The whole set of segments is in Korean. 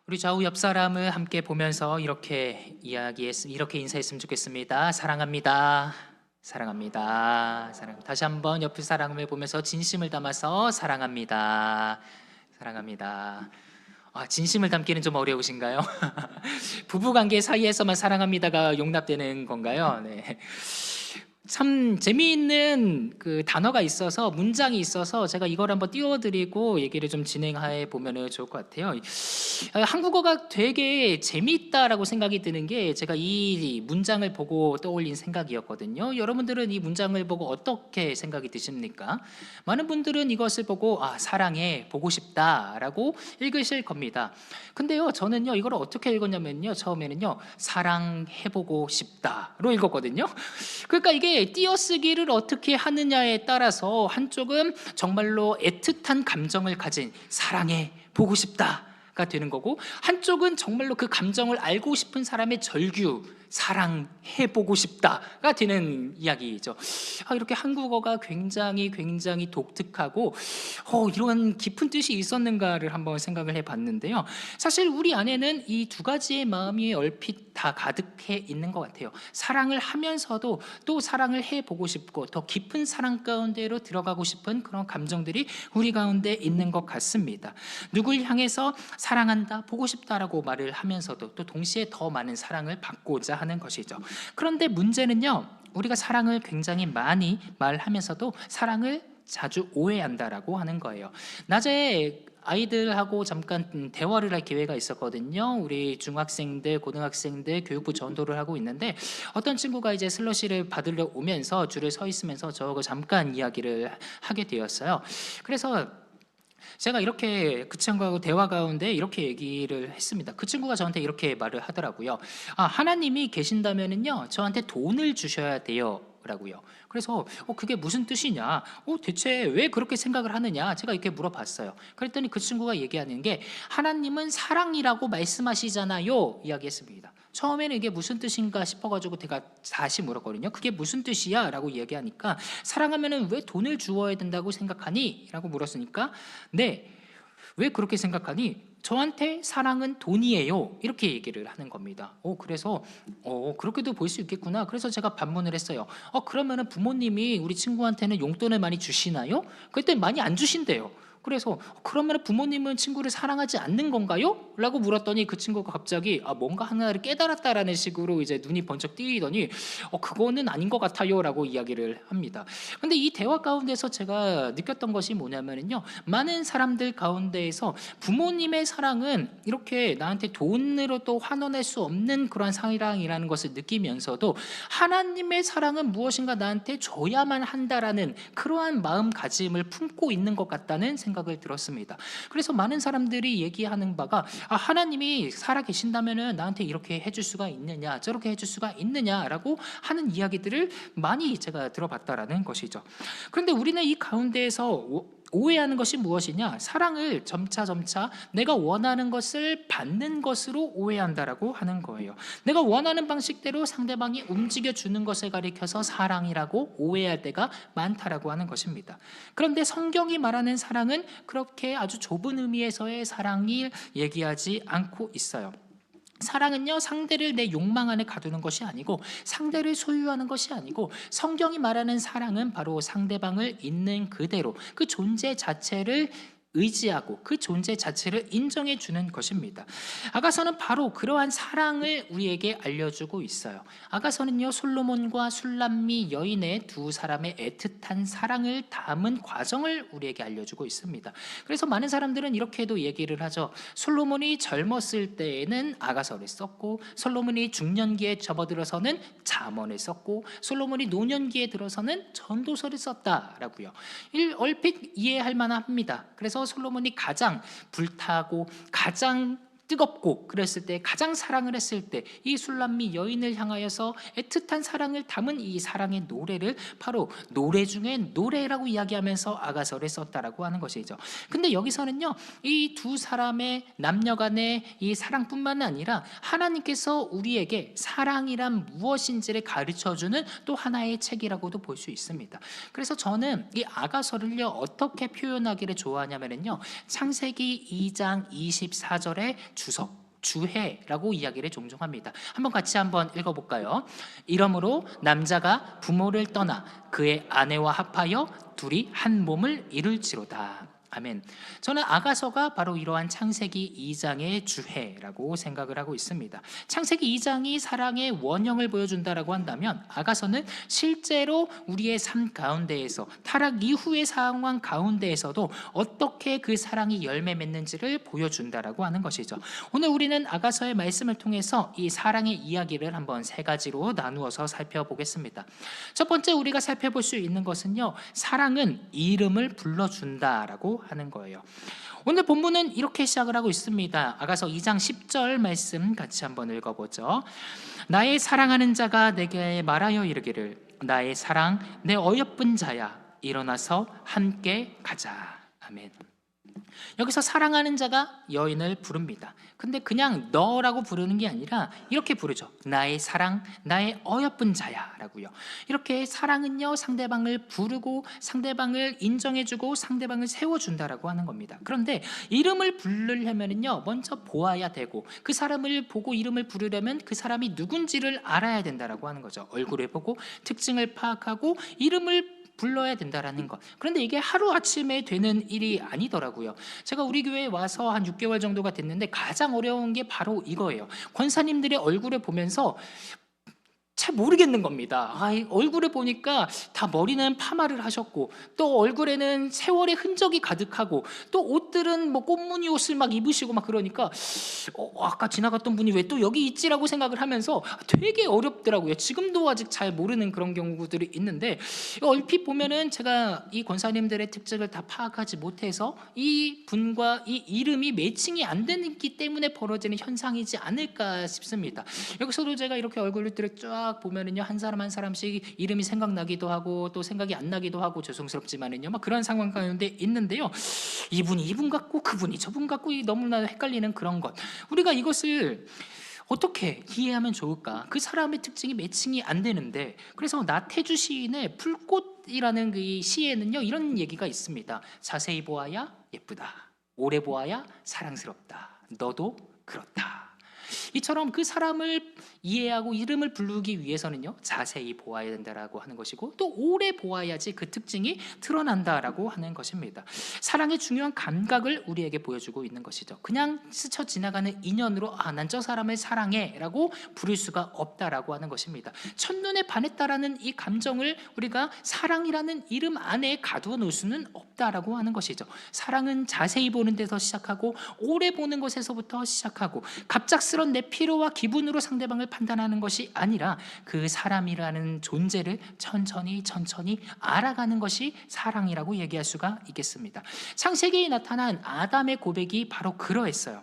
우리 좌우 옆 사람을 함께 보면서 이렇게 인사했으면 좋겠습니다. 사랑합니다. 사랑합니다. 다시 한번 옆 사람을 보면서 진심을 담아서 사랑합니다. 사랑합니다. 진심을 담기는 좀 어려우신가요? 부부관계 사이에서만 사랑합니다가 용납되는 건가요? 네. 참 재미있는 그 단어가 있어서, 문장이 있어서 제가 이걸 한번 띄워드리고 얘기를 좀 진행해 보면 좋을 것 같아요. 한국어가 되게 재미있다라고 생각이 드는 게 제가 이 문장을 보고 떠올린 생각이었거든요. 여러분들은 이 문장을 보고 어떻게 생각이 드십니까? 많은 분들은 이것을 보고 사랑해, 보고 싶다라고 읽으실 겁니다. 근데요, 저는요 이걸 어떻게 읽었냐면요, 처음에는요 사랑해보고 싶다로 읽었거든요. 그러니까 이게 띄어쓰기를 어떻게 하느냐에 따라서 한쪽은 정말로 애틋한 감정을 가진 사랑해 보고 싶다가 되는 거고, 한쪽은 정말로 그 감정을 알고 싶은 사람의 절규, 사랑해보고 싶다가 되는 이야기죠. 이렇게 한국어가 굉장히 독특하고 이런 깊은 뜻이 있었는가를 한번 생각을 해봤는데요. 사실 우리 안에는 이 두 가지의 마음이 얼핏 다 가득해 있는 것 같아요. 사랑을 하면서도 또 사랑을 해보고 싶고 더 깊은 사랑 가운데로 들어가고 싶은 그런 감정들이 우리 가운데 있는 것 같습니다. 누굴 향해서 사랑한다, 보고 싶다라고 말을 하면서도 또 동시에 더 많은 사랑을 받고자 하는 것이죠. 그런데 문제는요, 우리가 사랑을 굉장히 많이 말하면서도 사랑을 자주 오해한다라고 하는 거예요. 낮에 아이들하고 잠깐 대화를 할 기회가 있었거든요. 우리 중학생들, 고등학생들 교육부 전도를 하고 있는데, 어떤 친구가 이제 슬러시를 받으러 오면서 줄에 서 있으면서 저하고 잠깐 이야기를 하게 되었어요. 그래서 제가 이렇게 그 친구하고 대화 가운데 이렇게 얘기를 했습니다. 그 친구가 저한테 이렇게 말을 하더라고요. 하나님이 계신다면은요 저한테 돈을 주셔야 돼요 라고요. 그래서 그게 무슨 뜻이냐, 대체 왜 그렇게 생각을 하느냐, 제가 이렇게 물어봤어요. 그랬더니 그 친구가 얘기하는 게, 하나님은 사랑이라고 말씀하시잖아요 이야기했습니다. 처음에는 이게 무슨 뜻인가 싶어가지고 제가 다시 물었거든요. 그게 무슨 뜻이야? 라고 얘기하니까, 사랑하면 왜 돈을 주어야 된다고 생각하니? 라고 물었으니까, 네, 왜 그렇게 생각하니? 저한테 사랑은 돈이에요 이렇게 얘기를 하는 겁니다. 그래서 그렇게도 볼 수 있겠구나. 그래서 제가 반문을 했어요. 그러면은 부모님이 우리 친구한테는 용돈을 많이 주시나요? 그랬더니 많이 안 주신대요. 그래서 그러면 부모님은 친구를 사랑하지 않는 건가요? 라고 물었더니 그 친구가 갑자기 뭔가 하나를 깨달았다라는 식으로 이제 눈이 번쩍 뜨이더니 그거는 아닌 것 같아요 라고 이야기를 합니다. 근데 이 대화 가운데서 제가 느꼈던 것이 뭐냐면요, 많은 사람들 가운데에서 부모님의 사랑은 이렇게 나한테 돈으로 또 환원할 수 없는 그런 사랑이라는 것을 느끼면서도, 하나님의 사랑은 무엇인가 나한테 줘야만 한다라는 그러한 마음가짐을 품고 있는 것 같다는 생각을 들었습니다. 그래서 많은 사람들이 얘기하는 바가, 하나님이 살아계신다면 나한테 이렇게 해줄 수가 있느냐, 저렇게 해줄 수가 있느냐라고 하는 이야기들을 많이 제가 들어봤다라는 것이죠. 그런데 우리는 이 가운데에서 오해하는 것이 무엇이냐, 사랑을 점차 내가 원하는 것을 받는 것으로 오해한다라고 하는 거예요. 내가 원하는 방식대로 상대방이 움직여주는 것을 가리켜서 사랑이라고 오해할 때가 많다라고 하는 것입니다. 그런데 성경이 말하는 사랑은 그렇게 아주 좁은 의미에서의 사랑을 얘기하지 않고 있어요. 사랑은요, 상대를 내 욕망 안에 가두는 것이 아니고, 상대를 소유하는 것이 아니고, 성경이 말하는 사랑은 바로 상대방을 있는 그대로 그 존재 자체를 의지하고 그 존재 자체를 인정해 주는 것입니다. 아가서는 바로 그러한 사랑을 우리에게 알려주고 있어요. 아가서는요, 솔로몬과 술람미 여인의 두 사람의 애틋한 사랑을 담은 과정을 우리에게 알려주고 있습니다. 그래서 많은 사람들은 이렇게도 얘기를 하죠. 솔로몬이 젊었을 때에는 아가서를 썼고, 솔로몬이 중년기에 접어들어서는 잠언을 썼고, 솔로몬이 노년기에 들어서는 전도서를 썼다라고요. 얼핏 이해할 만합니다. 그래서 솔로몬이 가장 불타고 가장 뜨겁고 그랬을 때, 가장 사랑을 했을 때, 이 술람미 여인을 향하여서 애틋한 사랑을 담은 이 사랑의 노래를 바로 노래 중에 노래라고 이야기하면서 아가서를 썼다라고 하는 것이죠. 근데 여기서는요, 이 두 사람의 남녀 간의 이 사랑뿐만 아니라 하나님께서 우리에게 사랑이란 무엇인지를 가르쳐주는 또 하나의 책이라고도 볼 수 있습니다. 그래서 저는 이 아가서를요 어떻게 표현하기를 좋아하냐면요, 창세기 2장 24절에 주해라고 이야기를 종종 합니다. 한번 읽어볼까요? 이러므로 남자가 부모를 떠나 그의 아내와 합하여 둘이 한 몸을 이룰지로다. 아멘. 저는 아가서가 바로 이러한 창세기 2장의 주해라고 생각을 하고 있습니다. 창세기 2장이 사랑의 원형을 보여준다라고 한다면 아가서는 실제로 우리의 삶 가운데에서 타락 이후의 상황 가운데에서도 어떻게 그 사랑이 열매 맺는지를 보여준다라고 하는 것이죠. 오늘 우리는 아가서의 말씀을 통해서 이 사랑의 이야기를 한번 세 가지로 나누어서 살펴보겠습니다. 첫 번째 우리가 살펴볼 수 있는 것은요, 사랑은 이름을 불러준다라고 하는 거예요. 오늘 본문은 이렇게 시작을 하고 있습니다. 아가서 2장 10절 말씀 같이 한번 읽어보죠. 나의 사랑하는 자가 내게 말하여 이르기를 나의 사랑 내 어여쁜 자야 일어나서 함께 가자. 아멘. 여기서 사랑하는 자가 여인을 부릅니다. 근데 그냥 너라고 부르는 게 아니라 이렇게 부르죠. 나의 사랑, 나의 어여쁜 자야 라고요. 이렇게 사랑은요, 상대방을 부르고 상대방을 인정해주고 상대방을 세워준다라고 하는 겁니다. 그런데 이름을 부르려면요, 먼저 보아야 되고 그 사람을 보고 이름을 부르려면 그 사람이 누군지를 알아야 된다라고 하는 거죠. 얼굴을 보고 특징을 파악하고 이름을 불러야 된다라는 것. 그런데 이게 하루아침에 되는 일이 아니더라고요. 제가 우리 교회에 와서 한 6개월 정도가 됐는데 가장 어려운 게 바로 이거예요. 권사님들의 얼굴을 보면서 잘 모르겠는 겁니다. 얼굴을 보니까 다 머리는 파마를 하셨고 또 얼굴에는 세월의 흔적이 가득하고 또 옷들은 뭐 꽃무늬 옷을 막 입으시고 막 그러니까 아까 지나갔던 분이 왜 또 여기 있지라고 생각을 하면서 되게 어렵더라고요. 지금도 아직 잘 모르는 그런 경우들이 있는데 얼핏 보면은 제가 이 권사님들의 특징을 다 파악하지 못해서 이 분과 이 이름이 매칭이 안 되기 때문에 벌어지는 현상이지 않을까 싶습니다. 여기서도 제가 이렇게 얼굴들을 쫙 보면은요, 한 사람 한 사람씩 이름이 생각나기도 하고 또 생각이 안 나기도 하고 죄송스럽지만은요, 막 그런 상황 가운데 있는데요, 이분이 이분 같고 그분이 저분 같고 너무나 헷갈리는 그런 것. 우리가 이것을 어떻게 이해하면 좋을까? 그 사람의 특징이 매칭이 안 되는데, 그래서 나태주 시인의 풀꽃이라는 그 시에는요, 이런 얘기가 있습니다. 자세히 보아야 예쁘다, 오래 보아야 사랑스럽다, 너도 그렇다. 이처럼 그 사람을 이해하고 이름을 부르기 위해서는요, 자세히 보아야 된다라고 하는 것이고 또 오래 보아야지 그 특징이 드러난다라고 하는 것입니다. 사랑의 중요한 감각을 우리에게 보여주고 있는 것이죠. 그냥 스쳐 지나가는 인연으로 난 저 사람을 사랑해 라고 부를 수가 없다라고 하는 것입니다. 첫눈에 반했다라는 이 감정을 우리가 사랑이라는 이름 안에 가두어 놓을 수는 없다라고 하는 것이죠. 사랑은 자세히 보는 데서 시작하고 오래 보는 것에서부터 시작하고 갑작스런 내 필요와 기분으로 상대방을 판단하는 것이 아니라 그 사람이라는 존재를 천천히 알아가는 것이 사랑이라고 얘기할 수가 있겠습니다. 창세기에 나타난 아담의 고백이 바로 그러했어요.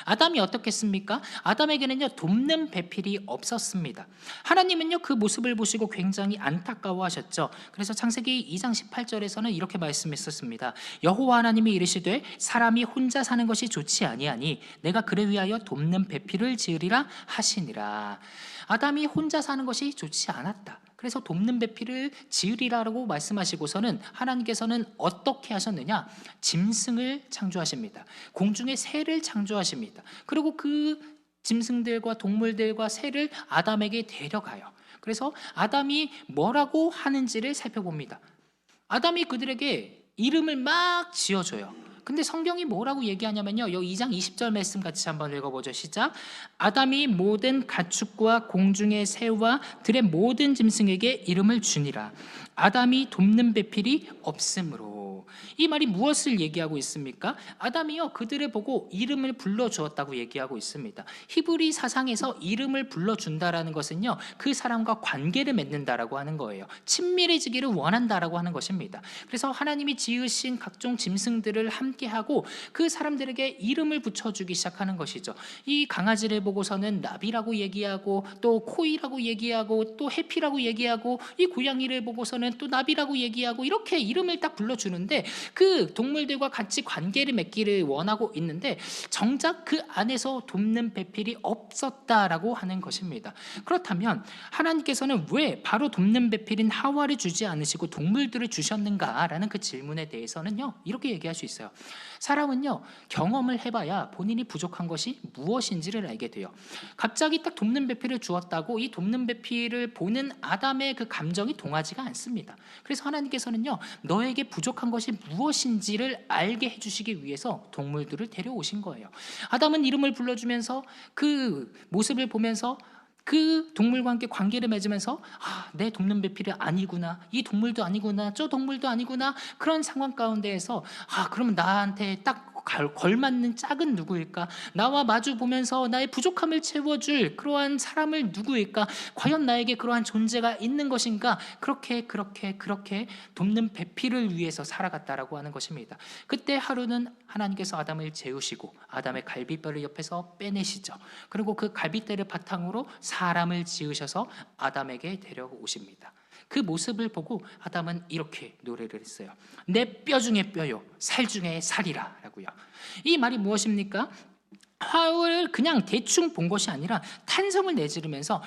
아담이 어떻겠습니까? 아담에게는요, 돕는 배필이 없었습니다. 하나님은요, 그 모습을 보시고 굉장히 안타까워하셨죠. 그래서 창세기 2장 18절에서는 이렇게 말씀했었습니다. 여호와 하나님이 이르시되 사람이 혼자 사는 것이 좋지 아니하니 내가 그를 위하여 돕는 배필을 지으리라 하시니라. 아담이 혼자 사는 것이 좋지 않았다. 그래서 돕는 배필을 지으리라고 말씀하시고서는 하나님께서는 어떻게 하셨느냐? 짐승을 창조하십니다. 공중의 새를 창조하십니다. 그리고 그 짐승들과 동물들과 새를 아담에게 데려가요. 그래서 아담이 뭐라고 하는지를 살펴봅니다. 아담이 그들에게 이름을 막 지어줘요. 근데 성경이 뭐라고 얘기하냐면요, 여기 2장 20절 말씀 같이 한번 읽어보죠. 시작. 아담이 모든 가축과 공중의 새와 들의 모든 짐승에게 이름을 주니라. 아담이 돕는 배필이 없으므로. 이 말이 무엇을 얘기하고 있습니까? 아담이요, 그들을 보고 이름을 불러주었다고 얘기하고 있습니다. 히브리 사상에서 이름을 불러준다라는 것은요, 그 사람과 관계를 맺는다라고 하는 거예요. 친밀해지기를 원한다라고 하는 것입니다. 그래서 하나님이 지으신 각종 짐승들을 함께하고 그 사람들에게 이름을 붙여주기 시작하는 것이죠. 이 강아지를 보고서는 나비라고 얘기하고 또 코이라고 얘기하고 또 해피라고 얘기하고 이 고양이를 보고서는 또 나비라고 얘기하고 이렇게 이름을 딱 불러주는데 그 동물들과 같이 관계를 맺기를 원하고 있는데 정작 그 안에서 돕는 배필이 없었다라고 하는 것입니다. 그렇다면 하나님께서는 왜 바로 돕는 배필인 하와를 주지 않으시고 동물들을 주셨는가라는 그 질문에 대해서는요, 이렇게 얘기할 수 있어요. 사람은요, 경험을 해봐야 본인이 부족한 것이 무엇인지를 알게 돼요. 갑자기 딱 돕는 배필을 주었다고 이 돕는 배필을 보는 아담의 그 감정이 동하지가 않습니다. 그래서 하나님께서는요, 너에게 부족한 것이 무엇인지를 알게 해주시기 위해서 동물들을 데려오신 거예요. 아담은 이름을 불러주면서 그 모습을 보면서 그 동물과 함께 관계를 맺으면서 내 돕는 배필이 아니구나, 이 동물도 아니구나, 저 동물도 아니구나, 그런 상황 가운데에서 그러면 나한테 딱 걸맞는 짝은 누구일까? 나와 마주 보면서 나의 부족함을 채워줄 그러한 사람을 누구일까? 과연 나에게 그러한 존재가 있는 것인가? 그렇게 돕는 배필을 위해서 살아갔다라고 하는 것입니다. 그때 하루는 하나님께서 아담을 재우시고 아담의 갈비뼈를 옆에서 빼내시죠. 그리고 그 갈비뼈를 바탕으로 사람을 지으셔서 아담에게 데려오십니다. 그 모습을 보고 아담은 이렇게 노래를 했어요. 내 뼈 중에 뼈요, 살 중에 살이라 라고요. 이 말이 무엇입니까? 하울을 그냥 대충 본 것이 아니라 탄성을 내지르면서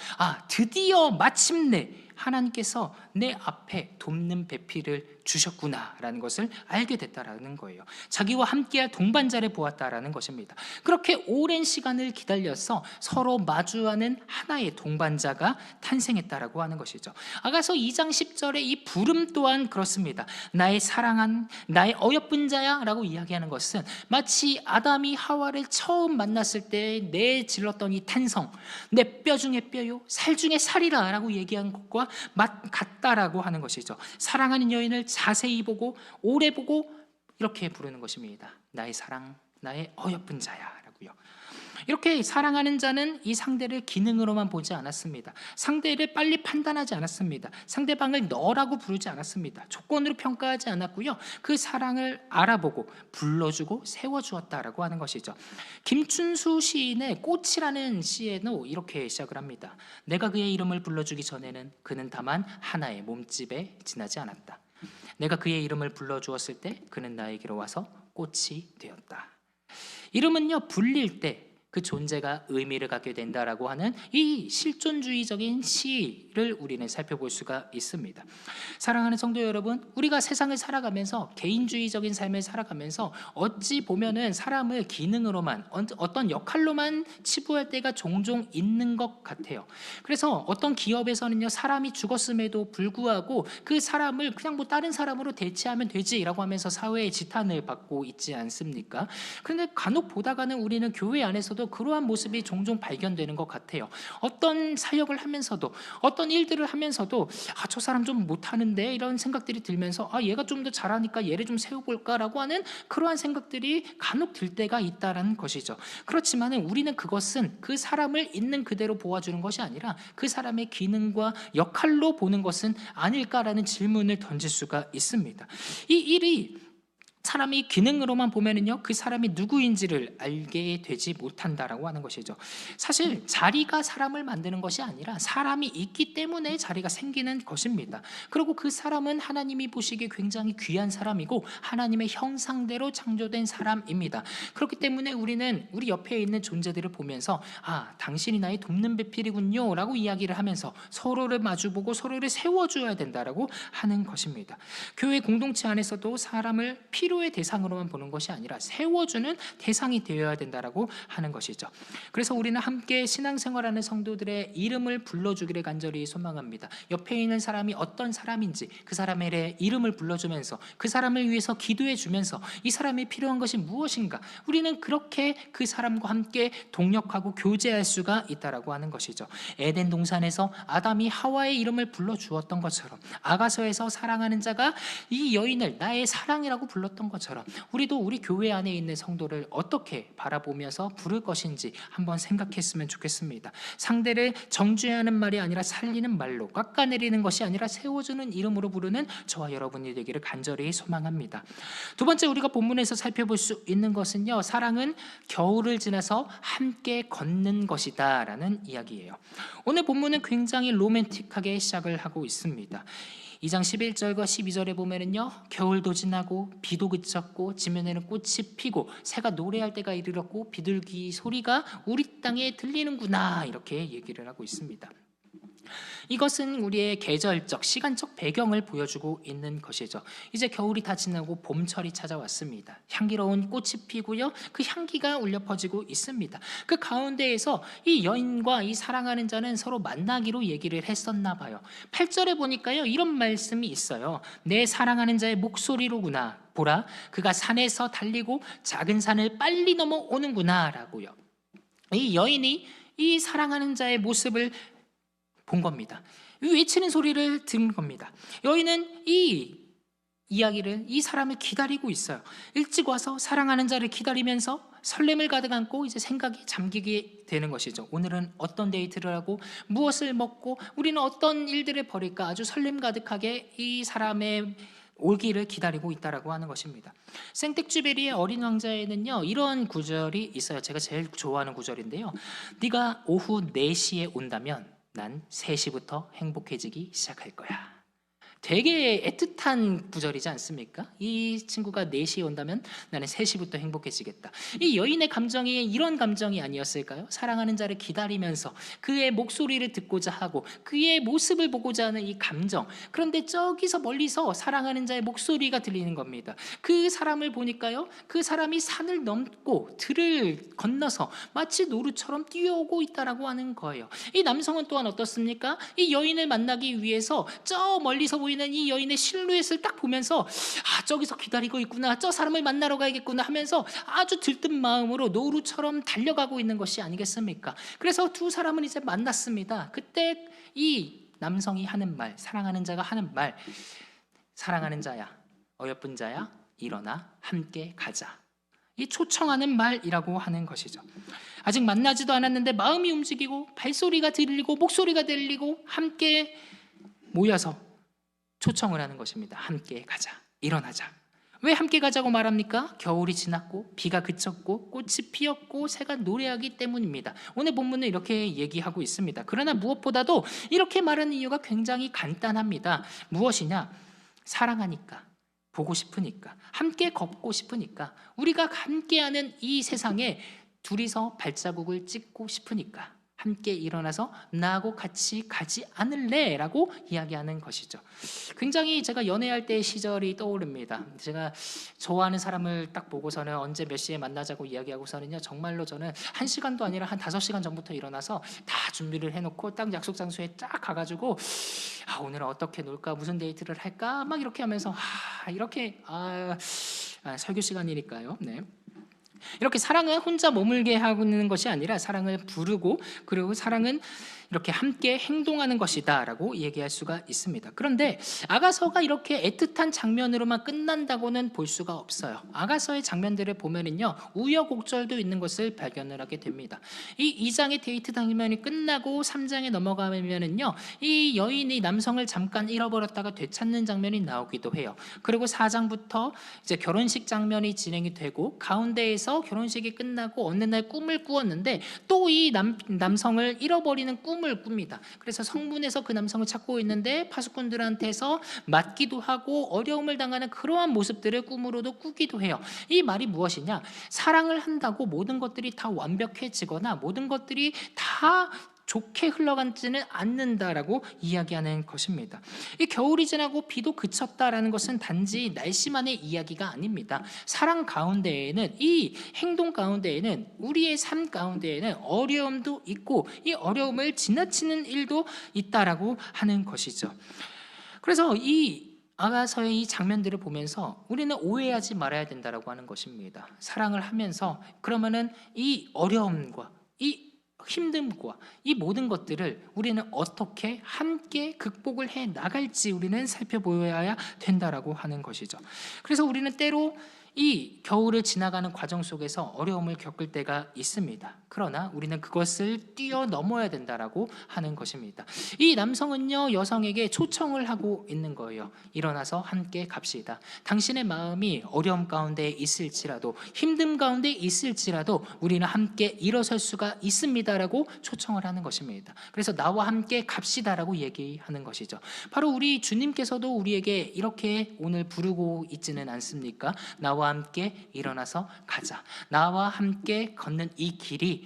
드디어 마침내 하나님께서 내 앞에 돕는 배필을 주셨구나라는 것을 알게 됐다라는 거예요. 자기와 함께할 동반자를 보았다라는 것입니다. 그렇게 오랜 시간을 기다려서 서로 마주하는 하나의 동반자가 탄생했다라고 하는 것이죠. 아가서 2장 10절의 이 부름 또한 그렇습니다. 나의 사랑한, 나의 어여쁜 자야 라고 이야기하는 것은 마치 아담이 하와를 처음 만났을 때 내질렀던 이 탄성, 내 뼈 중에 뼈요, 살 중에 살이라 라고 얘기한 것과 같다라고 하는 것이죠. 사랑하는 여인을 자세히 보고 오래 보고 이렇게 부르는 것입니다. 나의 사랑, 나의 어여쁜 자야 라고요. 이렇게 사랑하는 자는 이 상대를 기능으로만 보지 않았습니다. 상대를 빨리 판단하지 않았습니다. 상대방을 너라고 부르지 않았습니다. 조건으로 평가하지 않았고요. 그 사랑을 알아보고 불러주고 세워주었다라고 하는 것이죠. 김춘수 시인의 꽃이라는 시에도 이렇게 시작을 합니다. 내가 그의 이름을 불러주기 전에는 그는 다만 하나의 몸집에 지나지 않았다. 내가 그의 이름을 불러주었을 때 그는 나에게로 와서 꽃이 되었다. 이름은요, 불릴 때 그 존재가 의미를 갖게 된다라고 하는 이 실존주의적인 시를 우리는 살펴볼 수가 있습니다. 사랑하는 성도 여러분, 우리가 세상을 살아가면서 개인주의적인 삶을 살아가면서 어찌 보면은 사람을 기능으로만 어떤 역할로만 치부할 때가 종종 있는 것 같아요. 그래서 어떤 기업에서는요, 사람이 죽었음에도 불구하고 그 사람을 그냥 뭐 다른 사람으로 대체하면 되지라고 하면서 사회의 지탄을 받고 있지 않습니까? 그런데 간혹 보다가는 우리는 교회 안에서도 그러한 모습이 종종 발견되는 것 같아요. 어떤 사역을 하면서도, 어떤 일들을 하면서도 저 사람 좀 못하는데 이런 생각들이 들면서 얘가 좀 더 잘하니까 얘를 좀 세워볼까라고 하는 그러한 생각들이 간혹 들 때가 있다는 것이죠. 그렇지만 우리는 그것은 그 사람을 있는 그대로 보아주는 것이 아니라 그 사람의 기능과 역할로 보는 것은 아닐까라는 질문을 던질 수가 있습니다. 이 일이 사람이 기능으로만 보면은요, 그 사람이 누구인지를 알게 되지 못한다라고 하는 것이죠. 사실 자리가 사람을 만드는 것이 아니라 사람이 있기 때문에 자리가 생기는 것입니다. 그리고 그 사람은 하나님이 보시기에 굉장히 귀한 사람이고 하나님의 형상대로 창조된 사람입니다. 그렇기 때문에 우리는 우리 옆에 있는 존재들을 보면서 당신이 나의 돕는 배필이군요 라고 이야기를 하면서 서로를 마주보고 서로를 세워줘야 된다라고 하는 것입니다. 교회 공동체 안에서도 사람을 필요의 대상으로만 보는 것이 아니라 세워주는 대상이 되어야 된다라고 하는 것이죠. 그래서 우리는 함께 신앙생활하는 성도들의 이름을 불러주기를 간절히 소망합니다. 옆에 있는 사람이 어떤 사람인지 그 사람의 이름을 불러주면서 그 사람을 위해서 기도해 주면서 이 사람이 필요한 것이 무엇인가, 우리는 그렇게 그 사람과 함께 동역하고 교제할 수가 있다라고 하는 것이죠. 에덴 동산에서 아담이 하와의 이름을 불러주었던 것처럼, 아가서에서 사랑하는 자가 이 여인을 나의 사랑이라고 불렀던 것처럼 우리도 우리 교회 안에 있는 성도를 어떻게 바라보면서 부를 것인지 한번 생각했으면 좋겠습니다. 상대를 정죄하는 말이 아니라 살리는 말로, 깎아내리는 것이 아니라 세워주는 이름으로 부르는 저와 여러분이 되기를 간절히 소망합니다. 두 번째, 우리가 본문에서 살펴볼 수 있는 것은요, 사랑은 겨울을 지나서 함께 걷는 것이다 라는 이야기예요. 오늘 본문은 굉장히 로맨틱하게 시작을 하고 있습니다. 2장 11절과 12절에 보면은요, 겨울도 지나고 비도 그쳤고 지면에는 꽃이 피고 새가 노래할 때가 이르렀고 비둘기 소리가 우리 땅에 들리는구나, 이렇게 얘기를 하고 있습니다. 이것은 우리의 계절적, 시간적 배경을 보여주고 있는 것이죠. 이제 겨울이 다 지나고 봄철이 찾아왔습니다. 향기로운 꽃이 피고요. 그 향기가 울려 퍼지고 있습니다. 그 가운데에서 이 여인과 이 사랑하는 자는 서로 만나기로 얘기를 했었나 봐요. 8절에 보니까요, 이런 말씀이 있어요. 내 사랑하는 자의 목소리로구나. 보라, 그가 산에서 달리고 작은 산을 빨리 넘어오는구나 라고요. 이 여인이 이 사랑하는 자의 모습을 본 겁니다. 외치는 소리를 들은 겁니다. 여인은 이 이야기를, 이 사람을 기다리고 있어요. 일찍 와서 사랑하는 자를 기다리면서 설렘을 가득 안고 이제 생각이 잠기게 되는 것이죠. 오늘은 어떤 데이트를 하고 무엇을 먹고 우리는 어떤 일들을 벌일까, 아주 설렘 가득하게 이 사람의 오기를 기다리고 있다라고 하는 것입니다. 생텍쥐베리의 어린 왕자에는요, 이런 구절이 있어요. 제가 제일 좋아하는 구절인데요. 네가 오후 4시에 온다면 난 3시부터 행복해지기 시작할 거야. 되게 애틋한 구절이지 않습니까? 이 친구가 4시에 온다면 나는 3시부터 행복해지겠다. 이 여인의 감정이 이런 감정이 아니었을까요? 사랑하는 자를 기다리면서 그의 목소리를 듣고자 하고 그의 모습을 보고자 하는 이 감정. 그런데 저기서 멀리서 사랑하는 자의 목소리가 들리는 겁니다. 그 사람을 보니까요, 그 사람이 산을 넘고 들을 건너서 마치 노루처럼 뛰어오고 있다라고 하는 거예요. 이 남성은 또한 어떻습니까? 이 여인을 만나기 위해서 저 멀리서 보이는 이 여인의 실루엣을 딱 보면서 저기서 기다리고 있구나, 저 사람을 만나러 가야겠구나 하면서 아주 들뜬 마음으로 노루처럼 달려가고 있는 것이 아니겠습니까? 그래서 두 사람은 이제 만났습니다. 그때 이 남성이 하는 말, 사랑하는 자가 하는 말, 사랑하는 자야, 어여쁜 자야, 일어나 함께 가자. 이 초청하는 말이라고 하는 것이죠. 아직 만나지도 않았는데 마음이 움직이고 발소리가 들리고 목소리가 들리고 함께 모여서 초청을 하는 것입니다. 함께 가자, 일어나자. 왜 함께 가자고 말합니까? 겨울이 지났고 비가 그쳤고 꽃이 피었고 새가 노래하기 때문입니다. 오늘 본문은 이렇게 얘기하고 있습니다. 그러나 무엇보다도 이렇게 말하는 이유가 굉장히 간단합니다. 무엇이냐? 사랑하니까, 보고 싶으니까, 함께 걷고 싶으니까, 우리가 함께하는 이 세상에 둘이서 발자국을 찍고 싶으니까 함께 일어나서 나하고 같이 가지 않을래? 라고 이야기하는 것이죠. 굉장히 제가 연애할 때의 시절이 떠오릅니다. 제가 좋아하는 사람을 딱 보고서는 언제 몇 시에 만나자고 이야기하고서는요, 정말로 저는 1시간도 아니라 한 5시간 전부터 일어나서 다 준비를 해놓고 딱 약속 장소에 딱 가가지고 오늘은 어떻게 놀까, 무슨 데이트를 할까 막 이렇게 하면서 이렇게 설교 시간이니까요. 네. 이렇게 사랑은 혼자 머물게 하는 것이 아니라 사랑을 부르고, 그리고 사랑은 이렇게 함께 행동하는 것이다 라고 얘기할 수가 있습니다. 그런데 아가서가 이렇게 애틋한 장면으로만 끝난다고는 볼 수가 없어요. 아가서의 장면들을 보면은요, 우여곡절도 있는 것을 발견을 하게 됩니다. 이 2장의 데이트 장면이 끝나고 3장에 넘어가면은요, 이 여인이 남성을 잠깐 잃어버렸다가 되찾는 장면이 나오기도 해요. 그리고 4장부터 이제 결혼식 장면이 진행이 되고, 가운데에서 결혼식이 끝나고 어느 날 꿈을 꾸었는데 또 이 남성을 잃어버리는 꿈을 꿉니다. 그래서 성문에서 그 남성을 찾고 있는데 파수꾼들한테서 맞기도 하고 어려움을 당하는 그러한 모습들을 꿈으로도 꾸기도 해요. 이 말이 무엇이냐? 사랑을 한다고 모든 것들이 다 완벽해지거나 모든 것들이 다 좋게 흘러가지는 않는다라고 이야기하는 것입니다. 이 겨울이 지나고 비도 그쳤다라는 것은 단지 날씨만의 이야기가 아닙니다. 사랑 가운데에는, 이 행동 가운데에는, 우리의 삶 가운데에는 어려움도 있고 이 어려움을 지나치는 일도 있다라고 하는 것이죠. 그래서 이 아가서의 이 장면들을 보면서 우리는 오해하지 말아야 된다라고 하는 것입니다. 사랑을 하면서 그러면은 이 어려움과 이 힘듦과 이 모든 것들을 우리는 어떻게 함께 극복을 해 나갈지 우리는 살펴보아야 된다라고 하는 것이죠. 그래서 우리는 때로 이 겨울을 지나가는 과정 속에서 어려움을 겪을 때가 있습니다. 그러나 우리는 그것을 뛰어넘어야 된다라고 하는 것입니다. 이 남성은요, 여성에게 초청을 하고 있는 거예요. 일어나서 함께 갑시다. 당신의 마음이 어려움 가운데 있을지라도, 힘듦 가운데 있을지라도 우리는 함께 일어설 수가 있습니다라고 초청을 하는 것입니다. 그래서 나와 함께 갑시다라고 얘기하는 것이죠. 바로 우리 주님께서도 우리에게 이렇게 오늘 부르고 있지는 않습니까? 나와 함께 일어나서 가자. 나와 함께 걷는 이 길이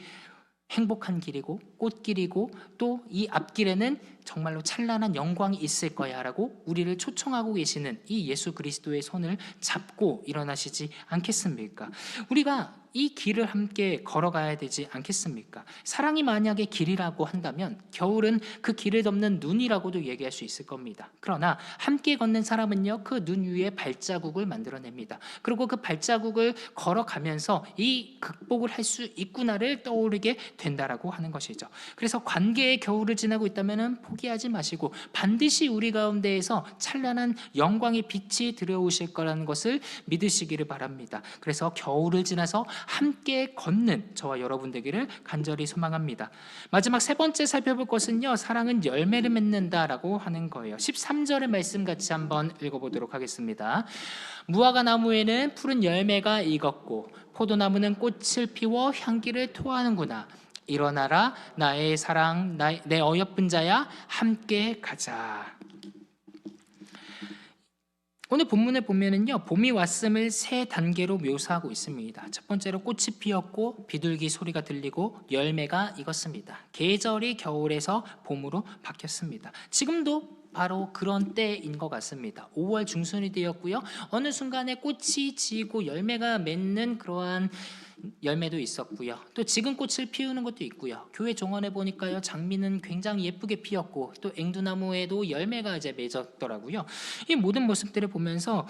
행복한 길이고 꽃길이고 또 이 앞길에는 정말로 찬란한 영광이 있을 거야 라고 우리를 초청하고 계시는 이 예수 그리스도의 손을 잡고 일어나시지 않겠습니까? 우리가 이 길을 함께 걸어가야 되지 않겠습니까? 사랑이 만약에 길이라고 한다면 겨울은 그 길을 덮는 눈이라고도 얘기할 수 있을 겁니다. 그러나 함께 걷는 사람은요, 그 눈 위에 발자국을 만들어냅니다. 그리고 그 발자국을 걸어가면서 이 극복을 할 수 있구나를 떠오르게 된다라고 하는 것이죠. 그래서 관계의 겨울을 지나고 있다면 포기하지 마시고 반드시 우리 가운데에서 찬란한 영광의 빛이 들어오실 거라는 것을 믿으시기를 바랍니다. 그래서 겨울을 지나서 함께 걷는 저와 여러분 되기를 간절히 소망합니다. 마지막 세 번째 살펴볼 것은요, 사랑은 열매를 맺는다라고 하는 거예요. 13절의 말씀 같이 한번 읽어보도록 하겠습니다. 무화과 나무에는 푸른 열매가 익었고 포도나무는 꽃을 피워 향기를 토하는구나. 일어나라 나의 사랑 내 어여쁜 자야, 함께 가자. 오늘 본문에 보면은요, 봄이 왔음을 세 단계로 묘사하고 있습니다. 첫 번째로 꽃이 피었고 비둘기 소리가 들리고 열매가 익었습니다. 계절이 겨울에서 봄으로 바뀌었습니다. 지금도 바로 그런 때인 것 같습니다. 5월 중순이 되었고요, 어느 순간에 꽃이 지고 열매가 맺는 그러한 열매도 있었고요, 또 지금 꽃을 피우는 것도 있고요. 교회 정원에 보니까요, 장미는 굉장히 예쁘게 피었고 또 앵두나무에도 열매가 이제 맺었더라고요. 이 모든 모습들을 보면서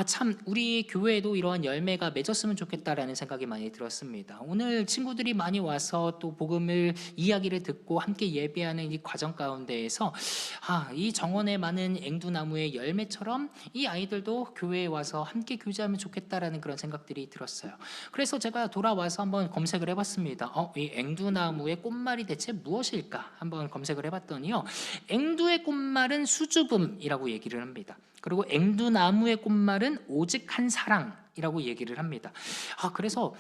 참 우리 교회에도 이러한 열매가 맺었으면 좋겠다라는 생각이 많이 들었습니다. 오늘 친구들이 많이 와서 또 복음을 이야기를 듣고 함께 예배하는 이 과정 가운데에서 이 정원에 많은 앵두나무의 열매처럼 이 아이들도 교회에 와서 함께 교제하면 좋겠다라는 그런 생각들이 들었어요. 그래서 제가 돌아와서 한번 검색을 해봤습니다. 이 앵두나무의 꽃말이 대체 무엇일까 한번 검색을 해봤더니요, 앵두의 꽃말은 수줍음이라고 얘기를 합니다. 그리고 앵두나무의 꽃말은 오직 한 사랑이라고 얘기를 합니다. 그래서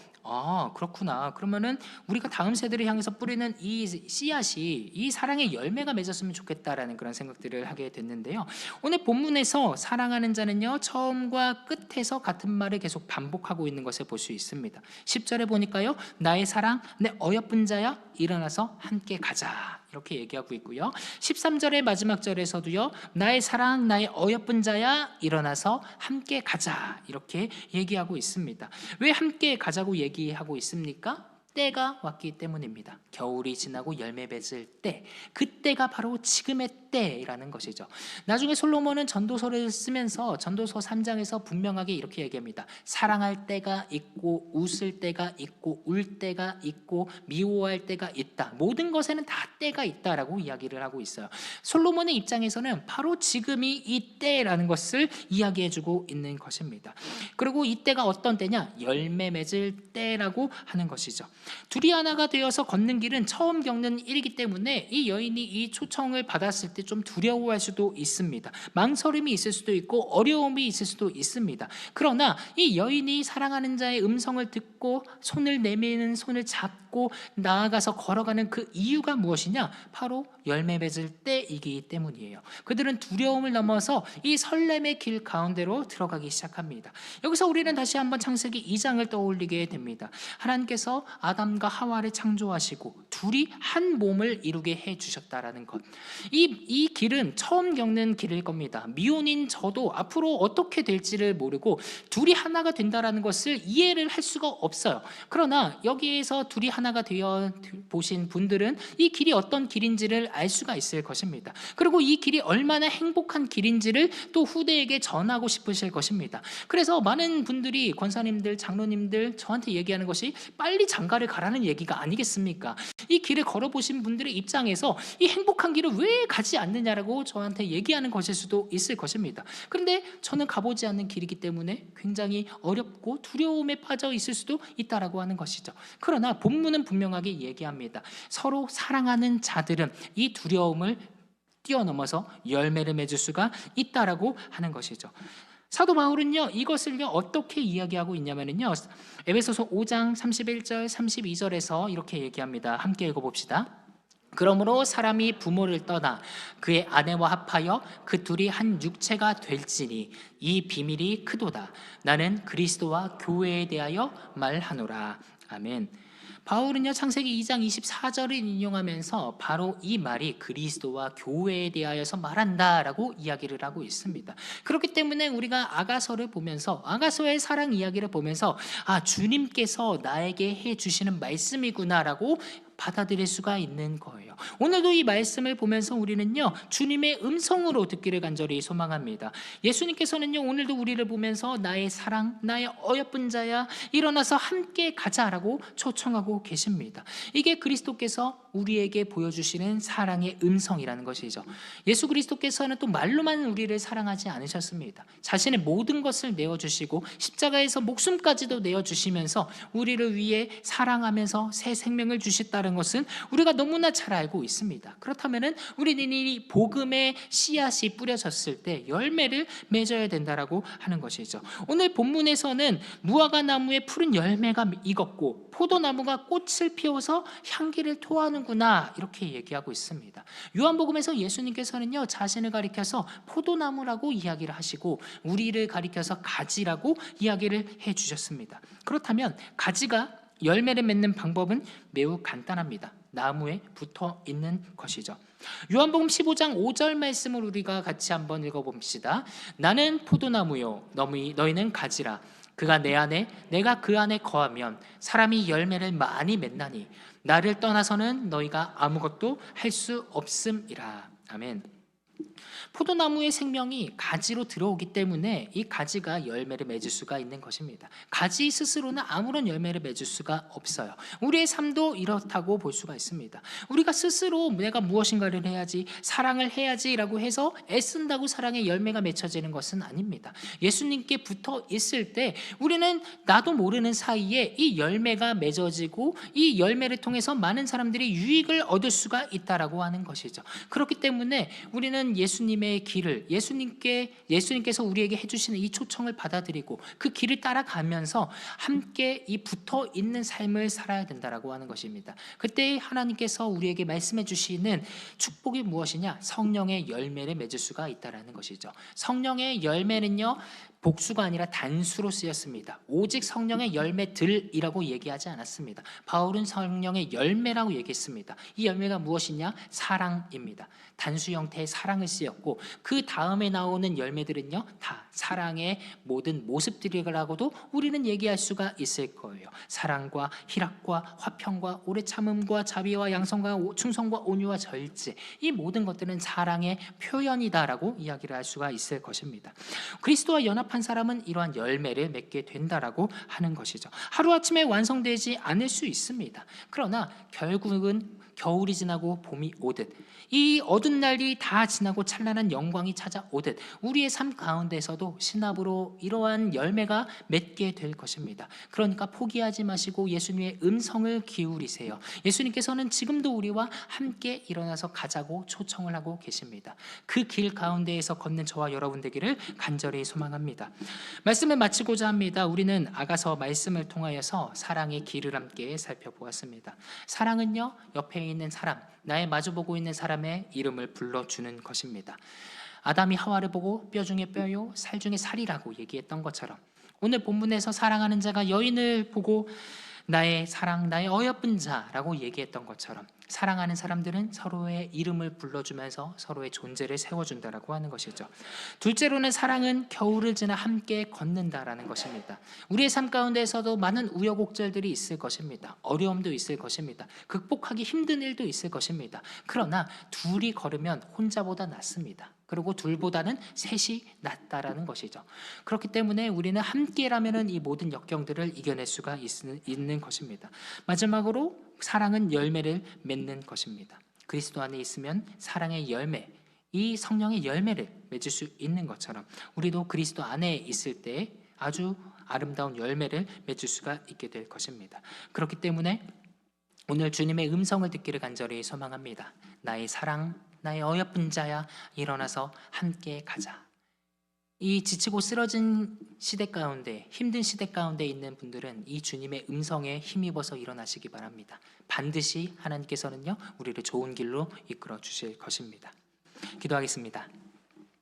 그렇구나. 그러면은 우리가 다음 세대를 향해서 뿌리는 이 씨앗이 이 사랑의 열매가 맺었으면 좋겠다라는 그런 생각들을 하게 됐는데요. 오늘 본문에서 사랑하는 자는요, 처음과 끝에서 같은 말을 계속 반복하고 있는 것을 볼 수 있습니다. 10절에 보니까요, 나의 사랑 내 어여쁜 자야, 일어나서 함께 가자, 이렇게 얘기하고 있고요. 13절의 마지막 절에서도요, 나의 사랑 나의 어여쁜 자야, 일어나서 함께 가자, 이렇게 얘기하고 있습니다. 왜 함께 가자고 얘기하고 있습니까? 때가 왔기 때문입니다. 겨울이 지나고 열매 맺을 때, 그때가 바로 지금의 때라는 것이죠. 나중에 솔로몬은 전도서를 쓰면서 전도서 3장에서 분명하게 이렇게 얘기합니다. 사랑할 때가 있고 웃을 때가 있고 울 때가 있고 미워할 때가 있다. 모든 것에는 다 때가 있다라고 이야기를 하고 있어요. 솔로몬의 입장에서는 바로 지금이 이 때라는 것을 이야기해주고 있는 것입니다. 그리고 이 때가 어떤 때냐? 열매 맺을 때라고 하는 것이죠. 둘이 하나가 되어서 걷는 길은 처음 겪는 일이기 때문에 이 여인이 이 초청을 받았을 때 좀 두려워할 수도 있습니다. 망설임이 있을 수도 있고 어려움이 있을 수도 있습니다. 그러나 이 여인이 사랑하는 자의 음성을 듣고 손을 내미는 손을 잡고 나아가서 걸어가는 그 이유가 무엇이냐? 바로 열매 맺을 때이기 때문이에요. 그들은 두려움을 넘어서 이 설렘의 길 가운데로 들어가기 시작합니다. 여기서 우리는 다시 한번 창세기 2장을 떠올리게 됩니다. 하나님께서 아담과 하와를 창조하시고 둘이 한 몸을 이루게 해주셨다라는 것. 이 길은 처음 겪는 길일 겁니다. 미혼인 저도 앞으로 어떻게 될지를 모르고 둘이 하나가 된다라는 것을 이해를 할 수가 없어요. 그러나 여기에서 둘이 하나가 되어 보신 분들은 이 길이 어떤 길인지를 알 수가 있을 것입니다. 그리고 이 길이 얼마나 행복한 길인지를 또 후대에게 전하고 싶으실 것입니다. 그래서 많은 분들이, 권사님들, 장로님들 저한테 얘기하는 것이 빨리 장가를 가라는 얘기가 아니겠습니까? 이 길을 걸어보신 분들의 입장에서 이 행복한 길을 왜 가지 않느냐라고 저한테 얘기하는 것일 수도 있을 것입니다. 그런데 저는 가보지 않는 길이기 때문에 굉장히 어렵고 두려움에 빠져 있을 수도 있다라고 하는 것이죠. 그러나 본문은 분명하게 얘기합니다. 서로 사랑하는 자들은 이 두려움을 뛰어넘어서 열매를 맺을 수가 있다라고 하는 것이죠. 사도 바울은요, 이것을요 어떻게 이야기하고 있냐면요, 에베소서 5장 31절 32절에서 이렇게 얘기합니다. 함께 읽어봅시다. 그러므로 사람이 부모를 떠나 그의 아내와 합하여 그 둘이 한 육체가 될지니 이 비밀이 크도다. 나는 그리스도와 교회에 대하여 말하노라. 아멘. 바울은요 창세기 2장 24절을 인용하면서 바로 이 말이 그리스도와 교회에 대하여서 말한다라고 이야기를 하고 있습니다. 그렇기 때문에 우리가 아가서를 보면서 아가서의 사랑 이야기를 보면서 주님께서 나에게 해주시는 말씀이구나라고 받아들일 수가 있는 거예요. 오늘도 이 말씀을 보면서 우리는요 주님의 음성으로 듣기를 간절히 소망합니다. 예수님께서는요 오늘도 우리를 보면서 나의 사랑, 나의 어여쁜 자야 일어나서 함께 가자라고 초청하고 계십니다. 이게 그리스도께서 우리에게 보여주시는 사랑의 음성이라는 것이죠. 예수 그리스도께서는 또 말로만 우리를 사랑하지 않으셨습니다. 자신의 모든 것을 내어주시고 십자가에서 목숨까지도 내어주시면서 우리를 위해 사랑하면서 새 생명을 주셨다는 것은 우리가 너무나 잘 알고 있습니다. 그렇다면 우리는 이 복음의 씨앗이 뿌려졌을 때 열매를 맺어야 된다라고 하는 것이죠. 오늘 본문에서는 무화과 나무에 푸른 열매가 익었고 포도나무가 꽃을 피워서 향기를 토하는구나 이렇게 얘기하고 있습니다. 요한복음에서 예수님께서는요 자신을 가리켜서 포도나무라고 이야기를 하시고 우리를 가리켜서 가지라고 이야기를 해주셨습니다. 그렇다면 가지가 열매를 맺는 방법은 매우 간단합니다. 나무에 붙어 있는 것이죠. 요한복음 15장 5절 말씀을 우리가 같이 한번 읽어봅시다. 나는 포도나무요 너희는 가지라. 그가 내 안에 내가 그 안에 거하면 사람이 열매를 많이 맺나니 나를 떠나서는 너희가 아무것도 할 수 없음이라. 아멘. 포도나무의 생명이 가지로 들어오기 때문에 이 가지가 열매를 맺을 수가 있는 것입니다. 가지 스스로는 아무런 열매를 맺을 수가 없어요. 우리의 삶도 이렇다고 볼 수가 있습니다. 우리가 스스로 내가 무엇인가를 해야지, 사랑을 해야지라고 해서 애쓴다고 사랑의 열매가 맺혀지는 것은 아닙니다. 예수님께 붙어 있을 때 우리는 나도 모르는 사이에 이 열매가 맺어지고 이 열매를 통해서 많은 사람들이 유익을 얻을 수가 있다라고 하는 것이죠. 그렇기 때문에 우리는 예수님의 길을 예수님께서 우리에게 해주시는 이 초청을 받아들이고 그 길을 따라가면서 함께 이 붙어 있는 삶을 살아야 된다라고 하는 것입니다. 그때 하나님께서 우리에게 말씀해 주시는 축복이 무엇이냐? 성령의 열매를 맺을 수가 있다라는 것이죠. 성령의 열매는요 복수가 아니라 단수로 쓰였습니다. 오직 성령의 열매들이라고 얘기하지 않았습니다. 바울은 성령의 열매라고 얘기했습니다. 이 열매가 무엇이냐? 사랑입니다. 단수 형태의 사랑을 쓰였고 그 다음에 나오는 열매들은요 다 사랑의 모든 모습들이라고도 우리는 얘기할 수가 있을 거예요. 사랑과 희락과 화평과 오래 참음과 자비와 양성과 충성과 온유와 절제, 이 모든 것들은 사랑의 표현이다라고 이야기를 할 수가 있을 것입니다. 그리스도와 연합한 사람은 이러한 열매를 맺게 된다라고 하는 것이죠. 하루아침에 완성되지 않을 수 있습니다. 그러나 결국은 겨울이 지나고 봄이 오듯 이 어두운 날이 다 지나고 찬란한 영광이 찾아오듯 우리의 삶 가운데서도 신압으로 이러한 열매가 맺게 될 것입니다. 그러니까 포기하지 마시고 예수님의 음성을 기울이세요. 예수님께서는 지금도 우리와 함께 일어나서 가자고 초청을 하고 계십니다. 그 길 가운데에서 걷는 저와 여러분 되기를 간절히 소망합니다. 말씀을 마치고자 합니다. 우리는 아가서 말씀을 통하여서 사랑의 길을 함께 살펴보았습니다. 사랑은요 옆에 있는 사람, 나의 마주보고 있는 사람의 이름을 불러주는 것입니다. 아담이 하와를 보고 뼈 중에 뼈요 살 중에 살이라고 얘기했던 것처럼 오늘 본문에서 사랑하는 자가 여인을 보고 나의 사랑, 나의 어여쁜 자라고 얘기했던 것처럼 사랑하는 사람들은 서로의 이름을 불러주면서 서로의 존재를 세워준다라고 하는 것이죠. 둘째로는 사랑은 겨울을 지나 함께 걷는다라는 것입니다. 우리의 삶 가운데에서도 많은 우여곡절들이 있을 것입니다. 어려움도 있을 것입니다. 극복하기 힘든 일도 있을 것입니다. 그러나 둘이 걸으면 혼자보다 낫습니다. 그리고 둘보다는 셋이 낫다라는 것이죠. 그렇기 때문에 우리는 함께라면 이 모든 역경들을 이겨낼 수가 있는 것입니다. 마지막으로 사랑은 열매를 맺는 것입니다. 그리스도 안에 있으면 사랑의 열매, 이 성령의 열매를 맺을 수 있는 것처럼 우리도 그리스도 안에 있을 때 아주 아름다운 열매를 맺을 수가 있게 될 것입니다. 그렇기 때문에 오늘 주님의 음성을 듣기를 간절히 소망합니다. 나의 사랑, 나의 어여쁜 자야 일어나서 함께 가자. 이 지치고 쓰러진 시대 가운데, 힘든 시대 가운데 있는 분들은 이 주님의 음성에 힘입어서 일어나시기 바랍니다. 반드시 하나님께서는요 우리를 좋은 길로 이끌어 주실 것입니다. 기도하겠습니다.